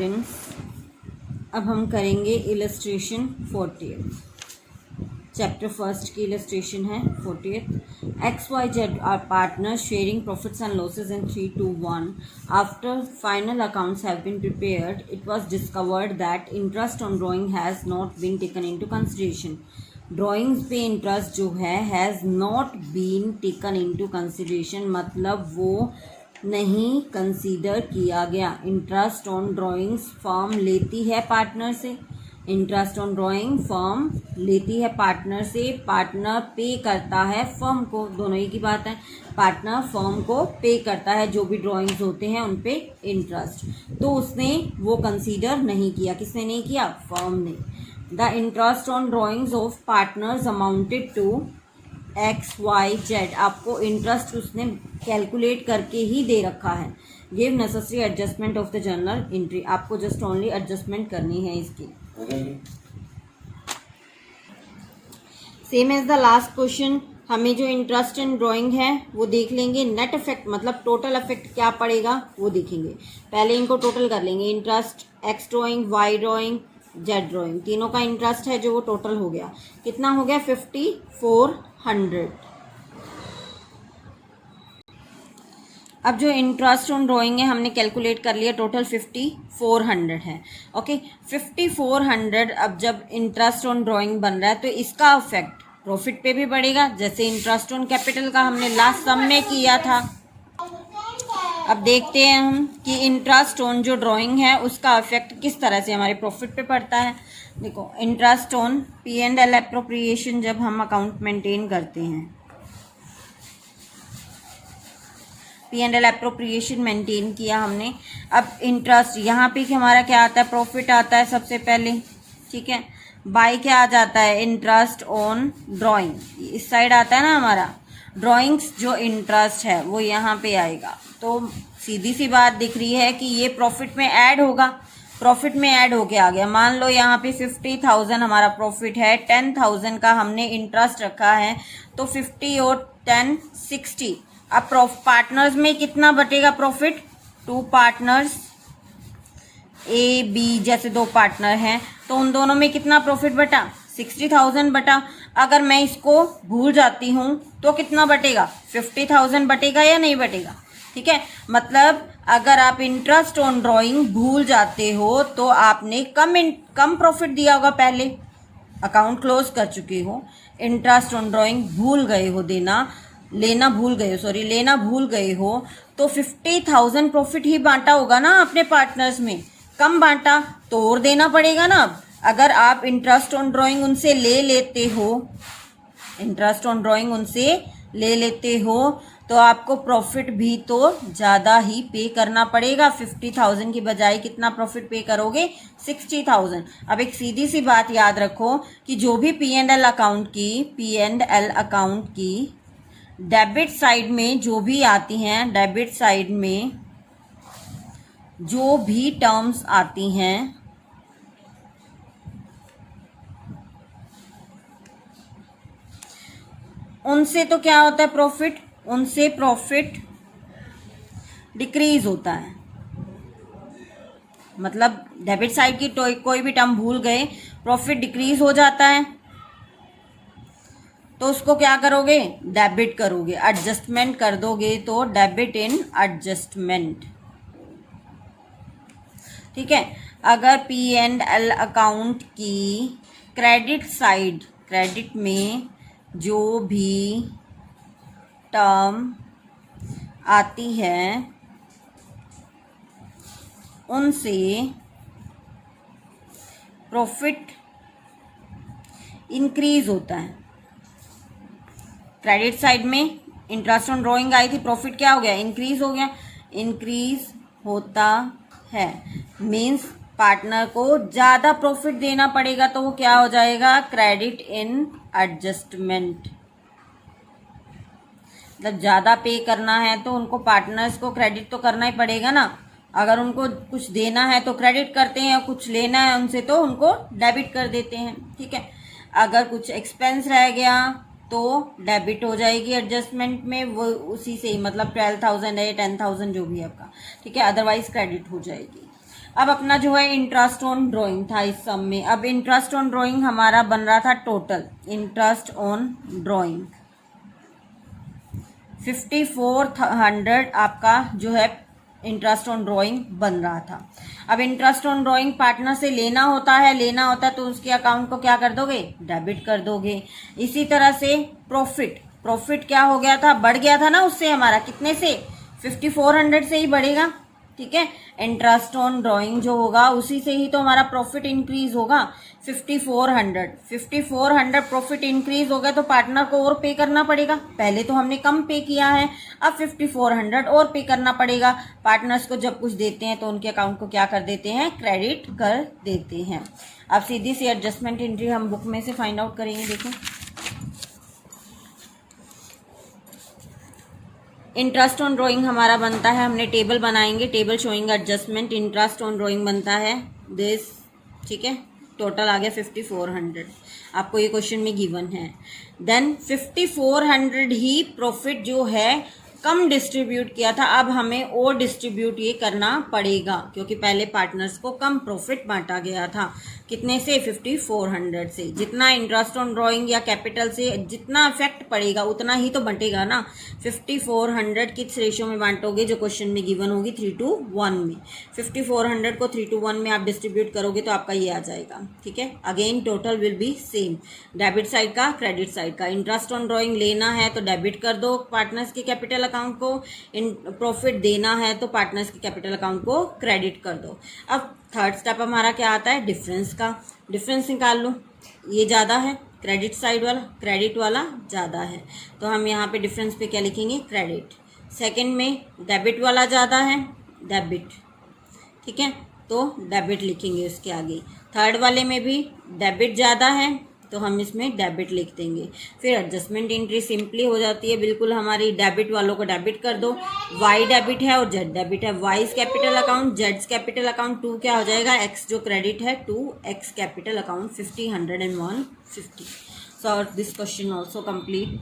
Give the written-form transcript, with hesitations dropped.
Students, अब हम करेंगे इलस्ट्रेशन 40th चैप्टर फर्स्ट की इलस्ट्रेशन है 40th। X Y Z are partners sharing profits and losses in 3-1। After final accounts have been prepared it was discovered that interest on drawing has not been taken into consideration. Drawings पे interest जो है has not been taken into consideration, मतलब वो नहीं consider किया गया। Interest on drawings firm लेती है पार्टनर से, इंटरेस्ट ऑन ड्राइंग फर्म लेती है पार्टनर से, पार्टनर पे करता है फर्म को, दोनों ही की बात है। पार्टनर फर्म को पे करता है जो भी ड्राइंग्स होते हैं उन पे इंटरेस्ट, तो उसने वो कंसीडर नहीं किया। किसने नहीं किया? फर्म ने। The interest on drawings of partners amounted to X Y Z, आपको इंटरेस्ट उसने कैलकुलेट करके ही दे रखा है। Give necessary adjustment of the journal entry, आपको जस्ट ओनली एडजस्टमेंट करनी है इसकी। Same as the last question, हमें जो इंटरेस्ट इन ड्राइंग है वो देख लेंगे। नेट इफेक्ट मतलब टोटल इफेक्ट क्या पड़ेगा वो देखेंगे। पहले इनको टोटल कर लेंगे। Interest X drawing, Y drawing, Z drawing, तीनों का इंटरेस्ट है जो वो टोटल हो गया। कितना हो गया? 5400। अब जो इंटरेस्ट ऑन ड्राइंग है हमने कैलकुलेट कर लिया, टोटल 5400 है। ओके, 5400 अब जब इंटरेस्ट ऑन ड्राइंग बन रहा है तो इसका इफेक्ट प्रॉफिट पे भी पड़ेगा, जैसे इंटरेस्ट ऑन कैपिटल का हमने लास्ट सम में किया था। अब देखते हैं हम कि इंटरेस्ट ऑन जो ड्राइंग है उसका इफेक्ट किस तरह से हमारे प्रॉफिट पे पड़ता है। देखो, इंटरेस्ट ऑन P&L एप्रोप्रिएशन जब हम अकाउंट मेंटेन करते हैं, P&L एप्रोप्रिएशन मेंटेन किया हमने। अब इंटरेस्ट यहाँ पे हमारा क्या आता है? प्रॉफिट आता है सबसे पहले, ठीक है। बाय क्या आ जाता है? इंटरेस्ट ऑन ड्राइंग, इस साइड आता है ना हमारा। ड्राइंग्स जो इंटरेस्ट है वो यहाँ पे आएगा, तो सीधी सी बात दिख रही है कि ये प्रॉफिट में ऐड होगा। प्रॉफिट में ऐड होके आ गया। मान लो यहाँ पे 50,000 हमारा प्रॉफिट है, 10,000 का हमने इंटरेस्ट रखा है, तो 50 और 10 60। अब पार्टनर्स में कितना बटेगा प्रॉफिट? 2 पार्टनर्स ए बी, जैसे 2 पार्टनर हैं तो उन दोनों में कितना प्रॉफिट बटा? 60,000 बटा। अगर मैं इसको भूल जाती हूँ तो कितना बटेगा? 50,000 बटेगा या नहीं बटेगा? ठीक है, मतलब अगर आप इंटरेस्ट ऑन ड्राइंग भूल जाते हो तो आपने कम प्रॉफिट दिया होगा, पहले अकाउंट क्लोज कर चुके हो, इंटरेस्ट ऑन ड्राइंग भूल गए हो लेना भूल गए हो, तो 50,000 प्रॉफिट ही बांटा होगा ना अपने पार्टनर्स में, कम बांटा तो और देना पड़ेगा ना। अब अगर आप इंटरेस्ट ऑन ड्राइंग उनसे ले लेते हो तो आपको प्रॉफिट भी तो ज़्यादा ही पे करना पड़ेगा। 50,000 की बजाय कितना प्रॉफिट पे करोगे? 60,000। अब एक सीधी सी बात याद रखो कि जो भी P&L अकाउंट की डेबिट साइड में जो भी आती हैं, डेबिट साइड में जो भी टर्म्स आती हैं उनसे तो क्या होता है? प्रॉफिट, उनसे प्रॉफिट डिक्रीज होता है। मतलब डेबिट साइड की कोई भी टर्म भूल गए, प्रॉफिट डिक्रीज हो जाता है, तो उसको क्या करोगे? डेबिट करोगे, एडजस्टमेंट कर दोगे, तो डेबिट इन एडजस्टमेंट, ठीक है। अगर P&L अकाउंट की क्रेडिट साइड, क्रेडिट में जो भी टर्म आती है उनसे प्रॉफिट इंक्रीज होता है। क्रेडिट साइड में इंटरेस्ट ऑन ड्राइंग आई थी, प्रॉफिट क्या हो गया? इंक्रीज हो गया। इंक्रीज होता है मीन्स पार्टनर को ज़्यादा प्रॉफिट देना पड़ेगा, तो वो क्या हो जाएगा? Credit in adjustment. मतलब ज़्यादा पे करना है तो उनको पार्टनर्स को क्रेडिट तो करना ही पड़ेगा ना। अगर उनको कुछ देना है तो क्रेडिट करते हैं, कुछ लेना है उनसे तो उनको डेबिट कर देते हैं, ठीक है। अगर कुछ एक्सपेंस रह गया तो डेबिट हो जाएगी एडजस्टमेंट में, वो उसी से ही, मतलब 12,000 है 10,000 जो भी है आपका, ठीक है, अदरवाइज क्रेडिट हो जाएगी। अब अपना जो है इंटरेस्ट ऑन ड्राइंग था इस सम में। अब इंटरेस्ट ऑन ड्राइंग हमारा बन रहा था टोटल इंटरेस्ट ऑन ड्राइंग 5400 आपका जो है इंटरेस्ट ऑन ड्राइंग बन रहा था। अब इंटरेस्ट ऑन ड्राइंग पार्टनर से लेना होता है तो उसके अकाउंट को क्या कर दोगे, डेबिट कर दोगे। इसी तरह से प्रॉफिट क्या हो गया था, बढ़ गया था ना उससे, हमारा कितने से 5400 से ही बढ़ेगा, ठीक है। इंटरेस्ट ऑन ड्राइंग जो होगा उसी से ही तो हमारा प्रॉफिट इंक्रीज होगा। 5400 प्रॉफिट इंक्रीज हो गया तो पार्टनर को और पे करना पड़ेगा। पहले तो हमने कम पे किया है, अब 5400 और पे करना पड़ेगा। पार्टनर्स को जब कुछ देते हैं तो उनके अकाउंट को क्या कर देते हैं, क्रेडिट कर देते हैं। अब सीधी सी एडजस्टमेंट एंट्री हम बुक में से फाइंड आउट करेंगे। देखो इंटरेस्ट ऑन ड्राइंग हमारा बनता है, हमने टेबल बनाएंगे, table showing adjustment interest on drawing बनता है दिस, ठीक है। टोटल आ गया 5400, आपको ये क्वेश्चन में गिवन है। देन 5400 ही प्रॉफिट जो है कम डिस्ट्रीब्यूट किया था, अब हमें और डिस्ट्रीब्यूट ये करना पड़ेगा क्योंकि पहले पार्टनर्स को कम प्रॉफिट बांटा गया था। कितने से, 5400 से। जितना इंटरेस्ट ऑन ड्राइंग या कैपिटल से जितना इफेक्ट पड़ेगा उतना ही तो बंटेगा ना। 5400 किस रेशियो में बांटोगे, जो क्वेश्चन में गिवन होगी 3:1 में। 5400 को 3:1 में आप डिस्ट्रीब्यूट करोगे तो आपका ये आ जाएगा, ठीक है। Again total will be same, debit side का क्रेडिट साइड का। इंटरेस्ट ऑन ड्राइंग लेना है तो डेबिट कर दो पार्टनर्स के कैपिटल अकाउंट को, प्रॉफिट देना है तो पार्टनर्स के कैपिटल अकाउंट को क्रेडिट कर दो। अब थर्ड स्टेप हमारा क्या आता है, डिफरेंस का। डिफरेंस निकाल लो, ये ज़्यादा है क्रेडिट साइड वाला, क्रेडिट वाला ज़्यादा है तो हम यहाँ पे डिफरेंस पे क्या लिखेंगे, क्रेडिट। सेकंड में डेबिट वाला ज़्यादा है, डेबिट, ठीक है, तो डेबिट लिखेंगे उसके आगे। थर्ड वाले में भी डेबिट ज़्यादा है तो हम इसमें डेबिट लिख देंगे। फिर एडजस्टमेंट एंट्री सिंपली हो जाती है बिल्कुल हमारी, डेबिट वालों को डेबिट कर दो। वाई डेबिट है और जेड डेबिट है, wise capital account, Jades capital account, 2 क्या हो जाएगा, एक्स जो क्रेडिट है 2x capital account 50, 100 and 150। So this question also complete.